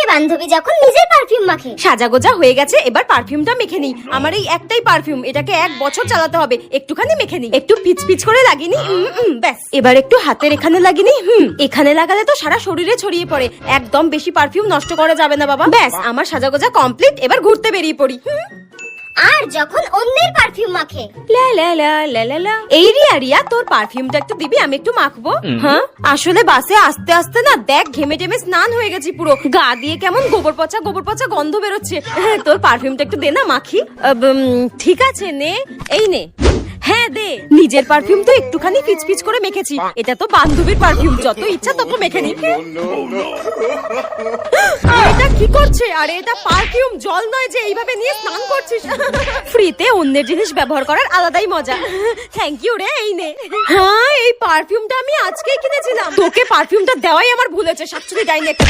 বান্ধবী যখন নিজের পারফিউম মাখে। সাজাগোজা হয়ে গেছে, এবার পারফিউমটা মেখে নিই। আমার এই একটাই পারফিউম, এটাকে 1 বছর চালাতে হবে। একটুখানি মেখে নিই, একটু পিচ পিচ করে লাগিনি। ব্যাস, এবার একটু হাতের এখানে লাগিনি। এখানে লাগালে তো সারা শরীরে ছড়িয়ে পড়ে। একদম বেশি পারফিউম নষ্ট করা যাবে না বাবা। ব্যাস, আমার সাজাগোজা কমপ্লিট। এবার ঘুরতে বেরিয়ে পড়ি। আর যখন অন্যের পারফিউম মাখে। লা লা লা লা লা লা। এই রিয়া রিয়া, তোর পারফিউমটা একটু দিবি, আমি একটু মাখবো। হ্যাঁ, আসলে বাসে আস্তে আস্তে না দেখ ঘেমে টেমে স্নান হয়ে গেছি পুরো। গা দিয়ে কেমন গোবর পচা গন্ধ বেরোচ্ছে। তোর পারফিউমটা একটু দে না মাখি। ঠিক আছে, নে, এই নে। হ্যাঁ দে। নিজের পারফিউম তো একটুখানি পিচ পিচ করে মেখেছি, এটা তো বান্ধবীর পারফিউম, যত ইচ্ছা তত মেখে নি। এটা কি করছে? আরে এটা পারফিউম, জল নয় যে এইভাবে নিয়ে স্নান করছিস। ফ্রিতে অন্যের জিনিস ব্যবহার করার আলাদাই মজা। থ্যাংক ইউ রে, এই নে। হ্যাঁ, এই পারফিউমটা আমি আজকেই কিনেছিলাম। তোকে পারফিউমটা দেওয়াই আমার ভুল হয়েছে, শাকচুরি ডাইনি একটা।